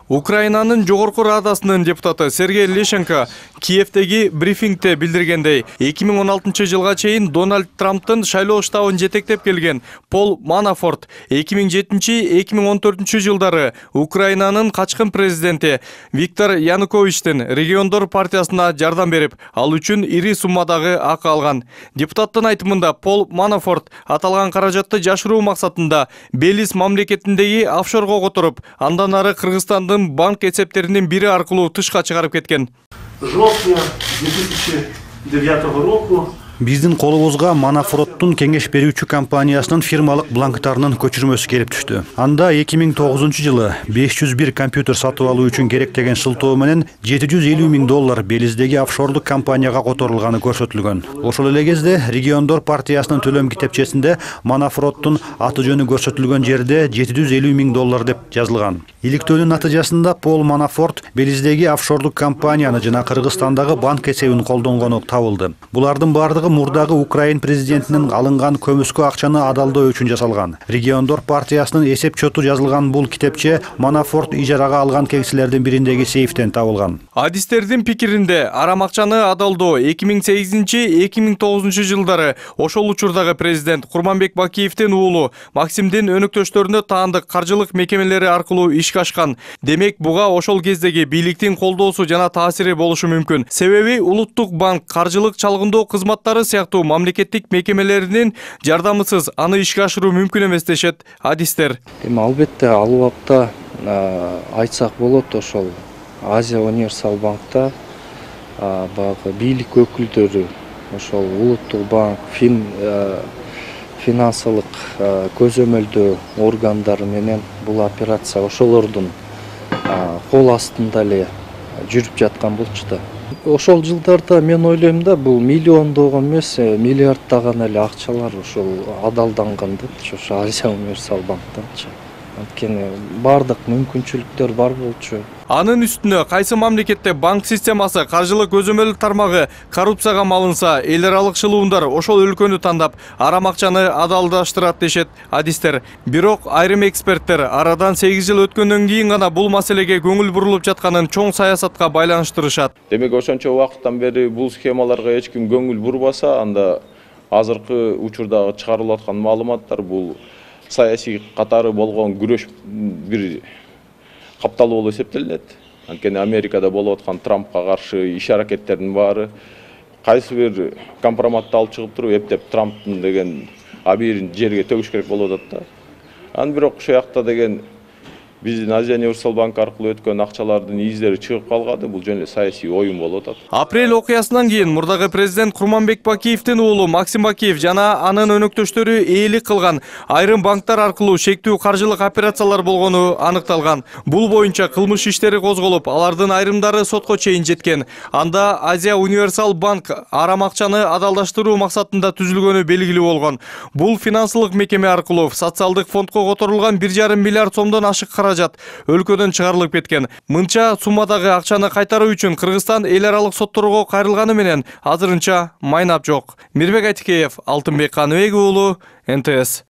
Украинанын жогорку радасынын депутаты Сергей Лещенко Киевдеги брифингде билдиргендей, 2016 жылга чейин Дональд Трамптын шайлоо штабын жетектеп келген Пол Манафорт 2007-2014 жылдары Украинанын качкын президенти Виктор Януковичтин региондор партиясына жардам берип, ал үчүн ири суммадагы акы алган. Депутаттын айтымында Пол Манафорт аталган каражатты жашыруу максатында Белиз мамлекетиндеги офшорго которуп, андан ары Кыргызстандын банк эсептеринин бири аркылуу тышка чыгарып кеткен. Жовтня 2009 року Биздин колубузга Манафорттун кеңеш берүүчү компаниясынын фирмалык бланктарынын көчүрмөсү келип түштү. Анда 2009 жылы 501 компьютер сатып алуу үчүн керектеген шылтоо менен $750 000 Белиздеги офшорлук компанияга которулганы көрсөтүлгөн. Ошол эле кезде региондор партиясынын төлөм китепчесинде Манафорттун аты жөнү көрсөтүлгөн жерде $750 000 деп жазылган. Иликтөөнүн натыйжасында Пол Манафорт Белиздеги офшорлук компанияны жана Кыргызстандагы банк эсебин колдонгону табылды. Булардын бардыгы мурдагы Украин президентинин алынган көмүскө акчаны адалдоо үчүн жасалган. Региондор партиясынын эсеп чоту жазылган бул китепче Манафорт ижарага алган кеңселердин бириндеги сейфтен табылган. Адистердин пикиринде арам акчаны адалдоо 2008-2009 жылдары ошол учурдагы президент Курманбек Бакиевдин уулу Максимдин өнөктөштөрүнө таандык каржылык мекемелери аркылуу ишке ашкан. Демек, буга ошол кездеги бийликтин колдоосу жана таасири болушу мүмкүн. Себеби Улуттук банк каржылык чалгындоо кызматтары сыяктуу мамлекеттик мекемелеринин жардамысыз аны ишке ашыруу мүмкүн эмес дешет адистер. Албетте ал убакта айтсак болот, ошол Азия Универсал банкта баягы бийлик өкүлдөрү, ошол Улуттук банк, финансылык көзөмөлдөө органдары менен бул операция ошолордун кол астында эле жүрүп жаткан болчу да. Ошол жылдарда мен ойлойм да, бул миллиондогон эмес, миллиарддаган эле акчалар ошол адалданган да, ошо Азия Универсал банктанчы. Анткени бардык мүмкүнчүлүктөр бар болчу. Анын үстүнө кайсы мамлекетте банк системасы, каржылык көзөмөл тармагы коррупцияга малынса, эл аралык шылуундар ошол өлкөнү тандап, арам акчаны адалдаштырат дешет адистер. Бирок айрым эксперттер арадан 8 жыл өткөндөн кийин гана бул маселеге көңүл бурулуп жатканын чоң саясатка байланыштырышат. Демек, ошончо убакыттан бери бул схемаларга эч ким көңүл бурбаса, анда азыркы учурдагы чыгарылып аткан маалыматтар бул саясий катары болгон күрөш бир капталуу болуп эсептелинет. Анткени Америкада болуп аткан Трампка каршы иш аракеттердин баары кайсы бир компроматты алып чыгып туруп эптеп Трамптын деген абийирин жерге төгүш керек болуп атат да. Анан бирок ошол жакта деген биздин Азия Универсал банк аркылуу өткөн акчалардын издери чыгып калганы, бул жөн эле саясий оюн болуп атат. Апрель окуясынан кийин мурдагы президент Курманбек Бакиевдин уулу Максим Бакиев жана анын өнөктөштөрү ээлик кылган айрым банктар аркылуу шектүү каржылык операциялар болгону аныкталган. Бул боюнча кылмыш иштери козголуп, алардын айрымдары сотко чейин жеткен. Анда Азия Универсал банк арам акчаны адалдаштыруу максатында түзүлгөнү белгилүү болгон. Бул финансылык мекеме аркылуу социалдык фондко которулган 1,5 миллиард сомдон ашык каражат өлкөдөн чыгарылып кеткен. Мынча суммадагы акчаны кайтаруу үчүн Кыргызстан эл аралык сотторго кайрылганы менен азырынча майнап жок. Мирбек Айтикеев, Алтынбек Каныбек уулу, НТС.